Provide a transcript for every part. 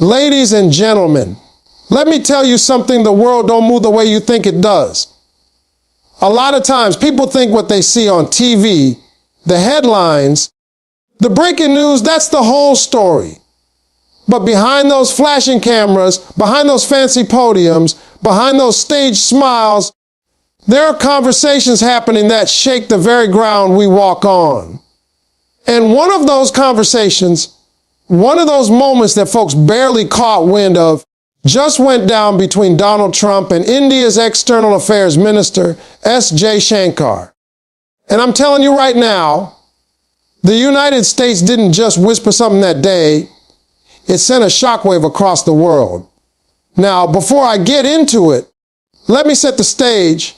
Ladies and gentlemen, let me tell you something. The world don't move the way you think it does. A lot of times people think what they see on TV, the headlines, the breaking news, that's the whole story. But behind those flashing cameras, behind those fancy podiums, behind those staged smiles, there are conversations happening that shake the very ground we walk on. And one of those conversations, one of those moments that folks barely caught wind of, just went down between Donald Trump and India's External Affairs Minister, S. Jaishankar. And I'm telling you right now, the United States didn't just whisper something that day, it sent a shockwave across the world. Now, before I get into it, let me set the stage.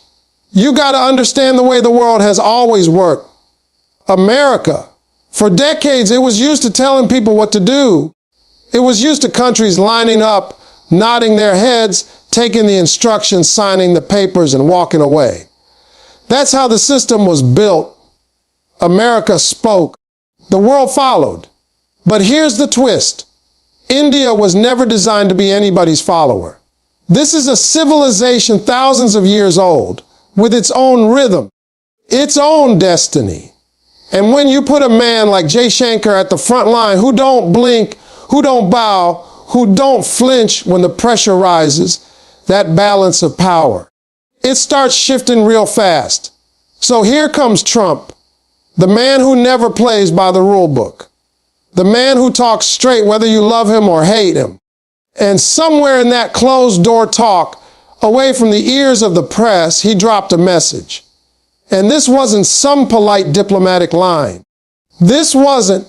You got to understand the way the world has always worked. America, for decades, it was used to telling people what to do. It was used to countries lining up, nodding their heads, taking the instructions, signing the papers, and walking away. That's how the system was built. America spoke. The world followed. But here's the twist. India was never designed to be anybody's follower. This is a civilization thousands of years old, with its own rhythm, its own destiny. And when you put a man like Jaishankar at the front line, who don't blink, who don't bow, who don't flinch when the pressure rises, that balance of power, it starts shifting real fast. So here comes Trump, the man who never plays by the rule book, the man who talks straight whether you love him or hate him. And somewhere in that closed-door talk, away from the ears of the press, he dropped a message. And this wasn't some polite diplomatic line. This wasn't,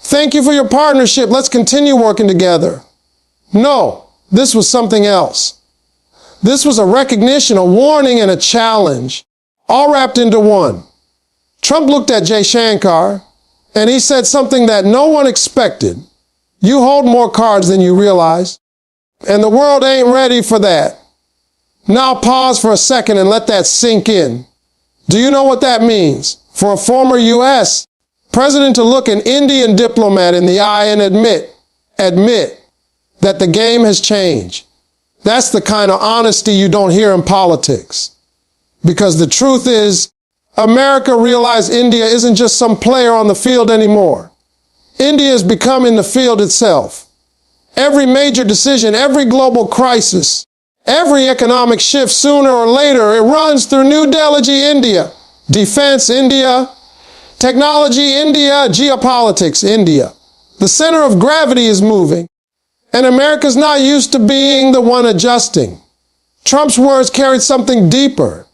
"Thank you for your partnership, let's continue working together." No, this was something else. This was a recognition, a warning, and a challenge, all wrapped into one. Trump looked at Jaishankar, and he said something that no one expected. "You hold more cards than you realize, and the world ain't ready for that." Now pause for a second and let that sink in. Do you know what that means? For a former U.S. president to look an Indian diplomat in the eye and admit that the game has changed. That's the kind of honesty you don't hear in politics. Because the truth is, America realized India isn't just some player on the field anymore. India is becoming the field itself. Every major decision, every global crisis, every economic shift, sooner or later, it runs through New Delhi, India. Defense, India. Technology, India. Geopolitics, India. The center of gravity is moving, and America's not used to being the one adjusting. Trump's words carried something deeper.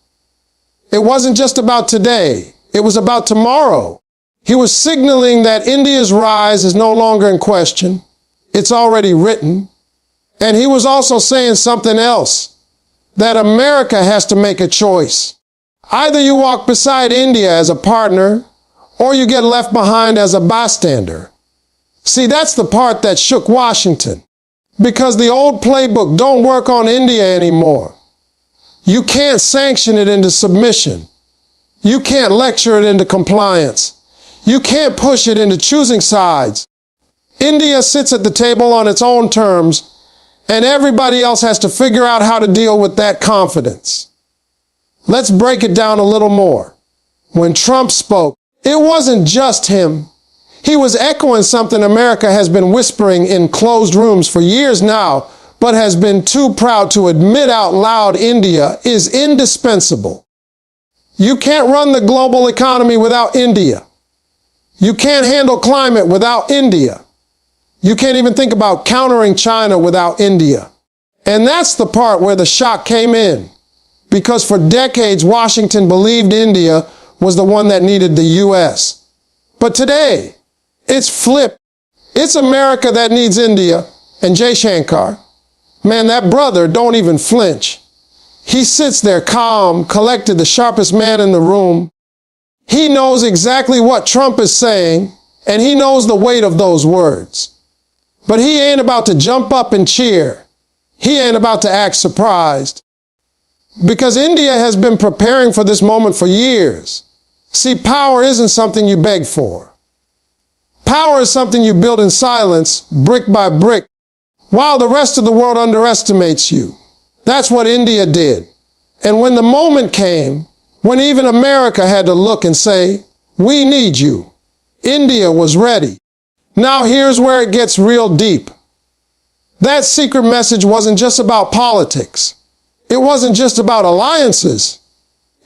It wasn't just about today. It was about tomorrow. He was signaling that India's rise is no longer in question. It's already written. And he was also saying something else, that America has to make a choice. Either you walk beside India as a partner, or you get left behind as a bystander. See, that's the part that shook Washington, because the old playbook don't work on India anymore. You can't sanction it into submission. You can't lecture it into compliance. You can't push it into choosing sides. India sits at the table on its own terms, and everybody else has to figure out how to deal with that confidence. Let's break it down a little more. When Trump spoke, it wasn't just him. He was echoing something America has been whispering in closed rooms for years now, but has been too proud to admit out loud. India is indispensable. You can't run the global economy without India. You can't handle climate without India. You can't even think about countering China without India. And that's the part where the shock came in, because for decades, Washington believed India was the one that needed the U.S. But today, it's flipped. It's America that needs India. And Jaishankar, man, that brother don't even flinch. He sits there calm, collected, the sharpest man in the room. He knows exactly what Trump is saying, and he knows the weight of those words. But he ain't about to jump up and cheer. He ain't about to act surprised. Because India has been preparing for this moment for years. See, power isn't something you beg for. Power is something you build in silence, brick by brick, while the rest of the world underestimates you. That's what India did. And when the moment came, when even America had to look and say, we need you, India was ready. Now here's where it gets real deep. That secret message wasn't just about politics. It wasn't just about alliances.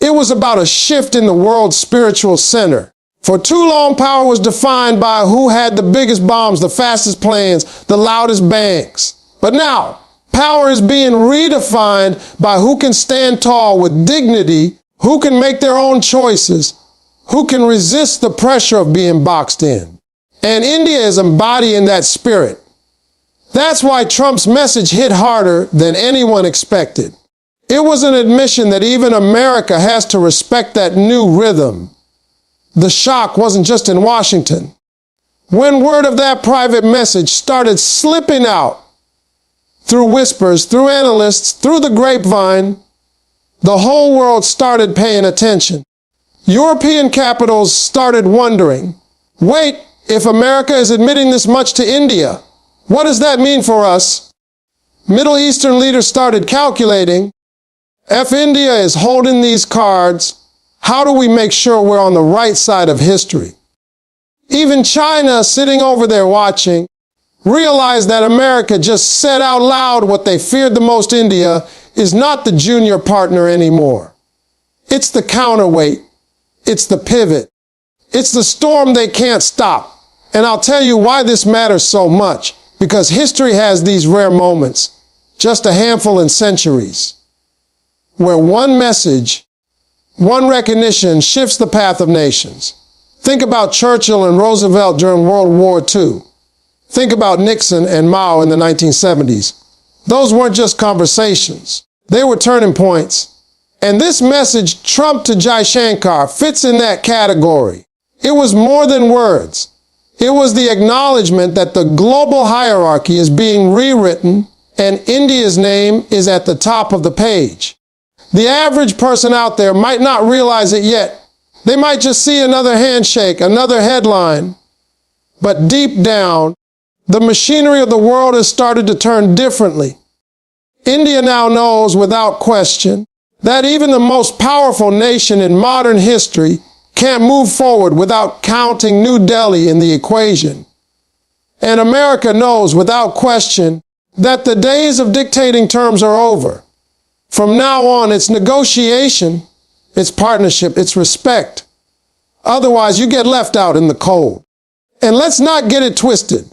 It was about a shift in the world's spiritual center. For too long, power was defined by who had the biggest bombs, the fastest planes, the loudest bangs. But now, power is being redefined by who can stand tall with dignity, who can make their own choices, who can resist the pressure of being boxed in. And India is embodying that spirit. That's why Trump's message hit harder than anyone expected. It was an admission that even America has to respect that new rhythm. The shock wasn't just in Washington. When word of that private message started slipping out through whispers, through analysts, through the grapevine, the whole world started paying attention. European capitals started wondering, wait, if America is admitting this much to India, what does that mean for us? Middle Eastern leaders started calculating, if India is holding these cards, how do we make sure we're on the right side of history? Even China, sitting over there watching, realized that America just said out loud what they feared the most. India is not the junior partner anymore. It's the counterweight. It's the pivot. It's the storm they can't stop. And I'll tell you why this matters so much. Because history has these rare moments, just a handful in centuries, where one message, one recognition shifts the path of nations. Think about Churchill and Roosevelt during World War II. Think about Nixon and Mao in the 1970s. Those weren't just conversations. They were turning points. And this message, Trump to Jai Shankar, fits in that category. It was more than words. It was the acknowledgement that the global hierarchy is being rewritten and India's name is at the top of the page. The average person out there might not realize it yet. They might just see another handshake, another headline. But deep down, the machinery of the world has started to turn differently. India now knows without question that even the most powerful nation in modern history can't move forward without counting New Delhi in the equation. And America knows without question that the days of dictating terms are over. From now on, it's negotiation, it's partnership, it's respect. Otherwise, you get left out in the cold. And let's not get it twisted.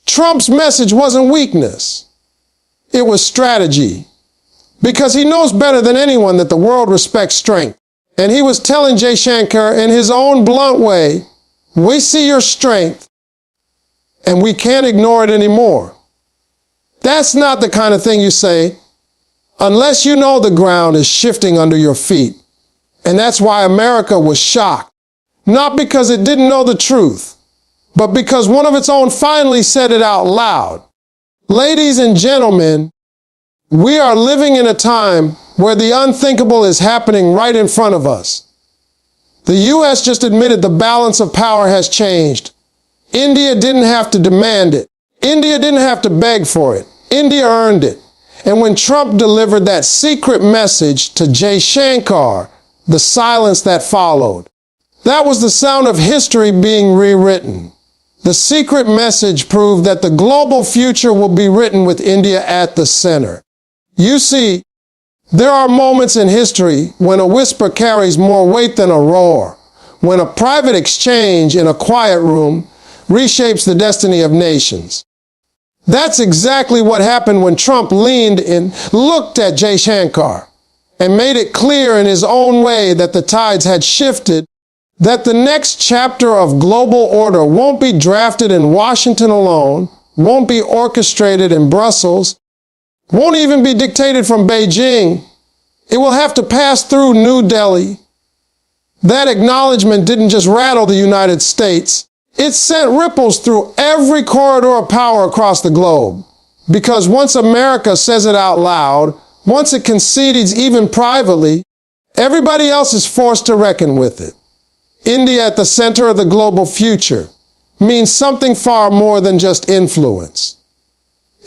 Trump's message wasn't weakness. It was strategy. Because he knows better than anyone that the world respects strength. And he was telling Jai Shankar in his own blunt way, we see your strength and we can't ignore it anymore. That's not the kind of thing you say unless you know the ground is shifting under your feet. And that's why America was shocked. Not because it didn't know the truth, but because one of its own finally said it out loud. Ladies and gentlemen, we are living in a time where the unthinkable is happening right in front of us. The U.S. just admitted the balance of power has changed. India didn't have to demand it. India didn't have to beg for it. India earned it. And when Trump delivered that secret message to Jai Shankar, the silence that followed, that was the sound of history being rewritten. The secret message proved that the global future will be written with India at the center. You see, there are moments in history when a whisper carries more weight than a roar, when a private exchange in a quiet room reshapes the destiny of nations. That's exactly what happened when Trump leaned in, looked at Jai Shankar, and made it clear in his own way that the tides had shifted, that the next chapter of global order won't be drafted in Washington alone, won't be orchestrated in Brussels, won't even be dictated from Beijing. It will have to pass through New Delhi. That acknowledgement didn't just rattle the United States. It sent ripples through every corridor of power across the globe. Because once America says it out loud, once it concedes even privately, everybody else is forced to reckon with it. India at the center of the global future means something far more than just influence.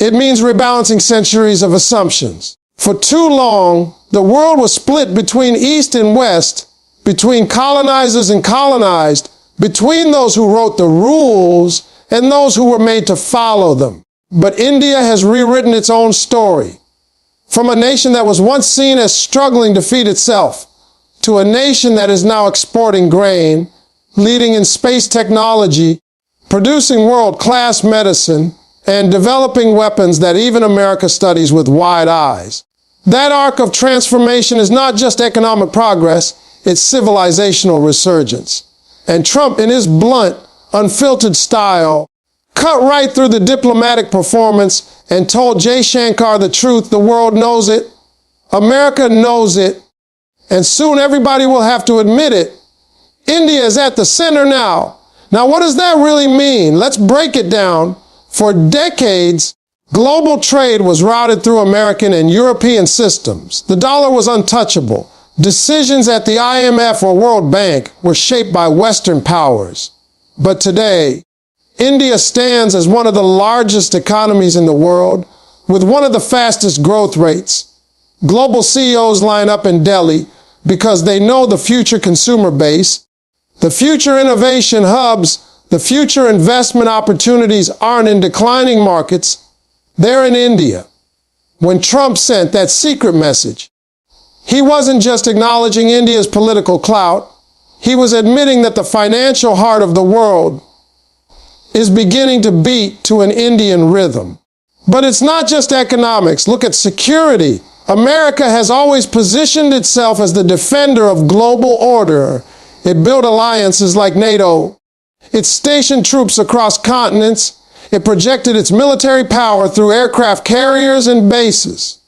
It means rebalancing centuries of assumptions. For too long, the world was split between East and West, between colonizers and colonized, between those who wrote the rules and those who were made to follow them. But India has rewritten its own story. From a nation that was once seen as struggling to feed itself, to a nation that is now exporting grain, leading in space technology, producing world-class medicine, and developing weapons that even America studies with wide eyes. That arc of transformation is not just economic progress, it's civilizational resurgence. And Trump, in his blunt, unfiltered style, cut right through the diplomatic performance and told Jay Shankar the truth. The world knows it. America knows it. And soon everybody will have to admit it. India is at the center now. Now, what does that really mean? Let's break it down. For decades, global trade was routed through American and European systems. The dollar was untouchable. Decisions at the IMF or World Bank were shaped by Western powers. But today, India stands as one of the largest economies in the world, with one of the fastest growth rates. Global CEOs line up in Delhi because they know the future consumer base, the future innovation hubs, the future investment opportunities aren't in declining markets, they're in India. When Trump sent that secret message, he wasn't just acknowledging India's political clout, he was admitting that the financial heart of the world is beginning to beat to an Indian rhythm. But it's not just economics. Look at security. America has always positioned itself as the defender of global order. It built alliances like NATO. It stationed troops across continents. It projected its military power through aircraft carriers and bases.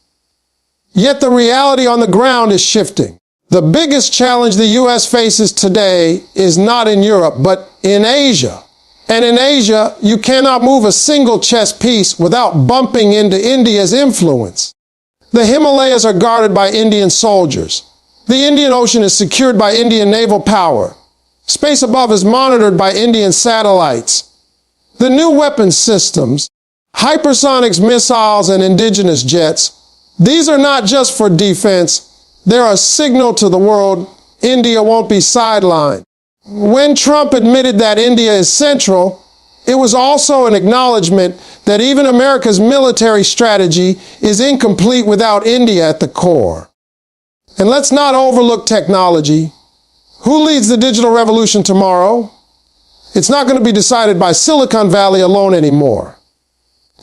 Yet the reality on the ground is shifting. The biggest challenge the U.S. faces today is not in Europe, but in Asia. And in Asia, you cannot move a single chess piece without bumping into India's influence. The Himalayas are guarded by Indian soldiers. The Indian Ocean is secured by Indian naval power. Space above is monitored by Indian satellites. The new weapons systems, hypersonics, missiles, and indigenous jets, these are not just for defense. They're a signal to the world India won't be sidelined. When Trump admitted that India is central, it was also an acknowledgement that even America's military strategy is incomplete without India at the core. And let's not overlook technology. Who leads the digital revolution tomorrow? It's not going to be decided by Silicon Valley alone anymore.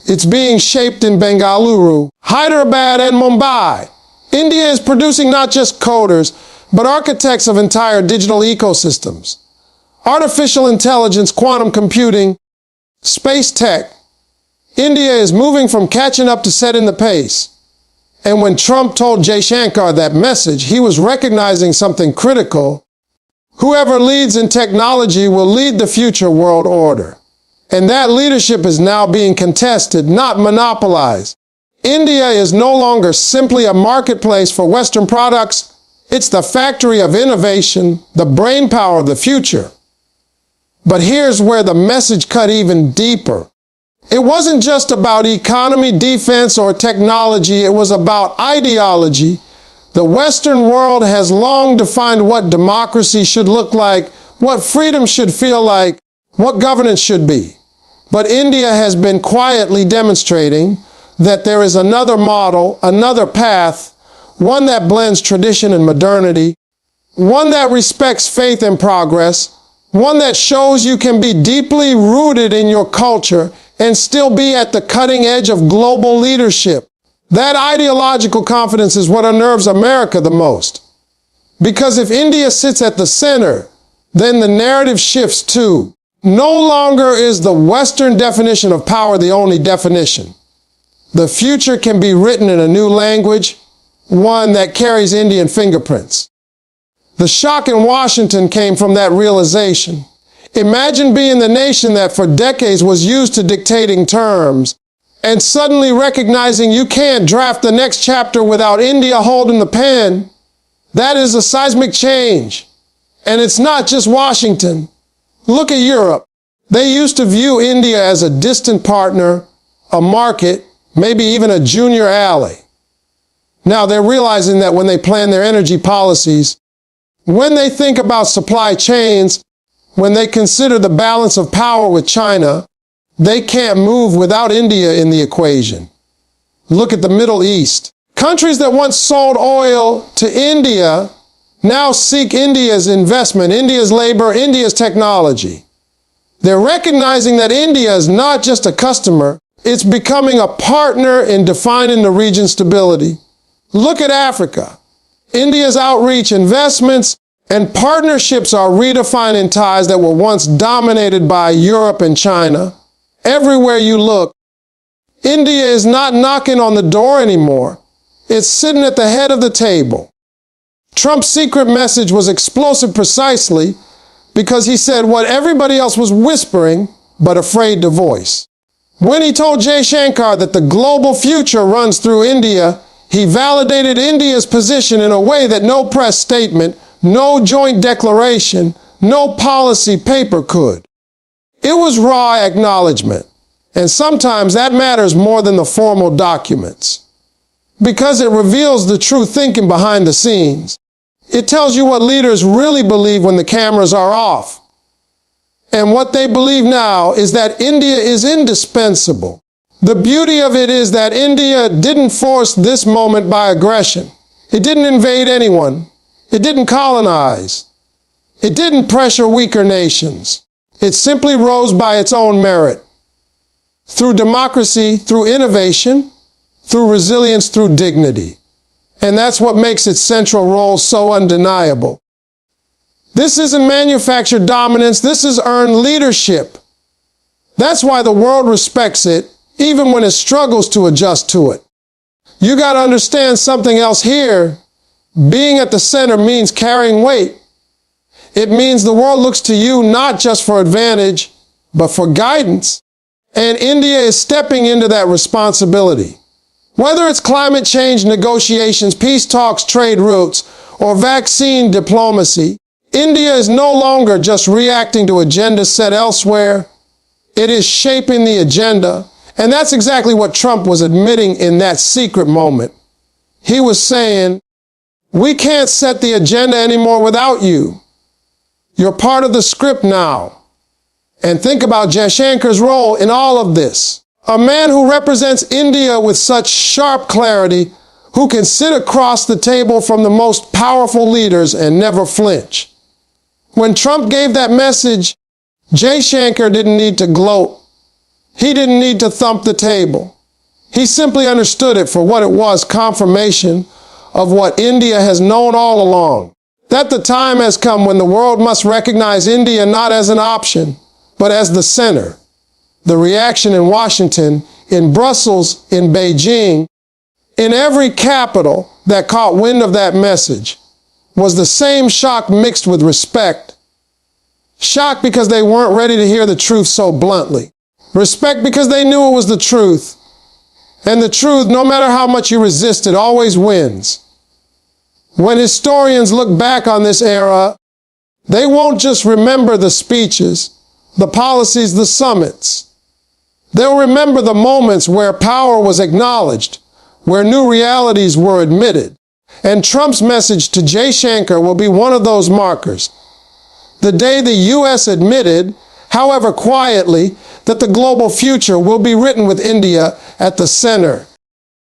It's being shaped in Bengaluru, Hyderabad, and Mumbai. India is producing not just coders, but architects of entire digital ecosystems. Artificial intelligence, quantum computing, space tech. India is moving from catching up to setting the pace. And when Trump told Jay Shankar that message, he was recognizing something critical. Whoever leads in technology will lead the future world order. And that leadership is now being contested, not monopolized. India is no longer simply a marketplace for Western products. It's the factory of innovation, the brainpower of the future. But here's where the message cut even deeper. It wasn't just about economy, defense, or technology. It was about ideology. The Western world has long defined what democracy should look like, what freedom should feel like, what governance should be. But India has been quietly demonstrating that there is another model, another path, one that blends tradition and modernity, one that respects faith and progress, one that shows you can be deeply rooted in your culture and still be at the cutting edge of global leadership. That ideological confidence is what unnerves America the most. Because if India sits at the center, then the narrative shifts too. No longer is the Western definition of power the only definition. The future can be written in a new language, one that carries Indian fingerprints. The shock in Washington came from that realization. Imagine being the nation that for decades was used to dictating terms, and suddenly recognizing you can't draft the next chapter without India holding the pen. That is a seismic change. And it's not just Washington. Look at Europe. They used to view India as a distant partner, a market, maybe even a junior ally. Now they're realizing that when they plan their energy policies, when they think about supply chains, when they consider the balance of power with China, they can't move without India in the equation. Look at the Middle East. Countries that once sold oil to India now seek India's investment, India's labor, India's technology. They're recognizing that India is not just a customer, it's becoming a partner in defining the region's stability. Look at Africa. India's outreach, investments, and partnerships are redefining ties that were once dominated by Europe and China. Everywhere you look, India is not knocking on the door anymore. It's sitting at the head of the table. Trump's secret message was explosive precisely because he said what everybody else was whispering but afraid to voice. When he told Jay Shankar that the global future runs through India, he validated India's position in a way that no press statement, no joint declaration, no policy paper could. It was raw acknowledgement, and sometimes that matters more than the formal documents, because it reveals the true thinking behind the scenes. It tells you what leaders really believe when the cameras are off. And what they believe now is that India is indispensable. The beauty of it is that India didn't force this moment by aggression. It didn't invade anyone. It didn't colonize. It didn't pressure weaker nations. It simply rose by its own merit. Through democracy, through innovation, through resilience, through dignity. And that's what makes its central role so undeniable. This isn't manufactured dominance, this is earned leadership. That's why the world respects it, even when it struggles to adjust to it. You got to understand something else here. Being at the center means carrying weight. It means the world looks to you not just for advantage, but for guidance. And India is stepping into that responsibility. Whether it's climate change negotiations, peace talks, trade routes, or vaccine diplomacy, India is no longer just reacting to agendas set elsewhere. It is shaping the agenda. And that's exactly what Trump was admitting in that secret moment. He was saying, we can't set the agenda anymore without you. You're part of the script now. And think about Jaishankar's role in all of this. A man who represents India with such sharp clarity, who can sit across the table from the most powerful leaders and never flinch. When Trump gave that message, Jaishankar didn't need to gloat. He didn't need to thump the table. He simply understood it for what it was, confirmation of what India has known all along. That the time has come when the world must recognize India not as an option, but as the center. The reaction in Washington, in Brussels, in Beijing, in every capital that caught wind of that message was the same shock mixed with respect. Shock because they weren't ready to hear the truth so bluntly. Respect because they knew it was the truth. And the truth, no matter how much you resist it, always wins. When historians look back on this era, they won't just remember the speeches, the policies, the summits. They'll remember the moments where power was acknowledged, where new realities were admitted. And Trump's message to Jaishankar will be one of those markers. The day the U.S. admitted, however quietly, that the global future will be written with India at the center.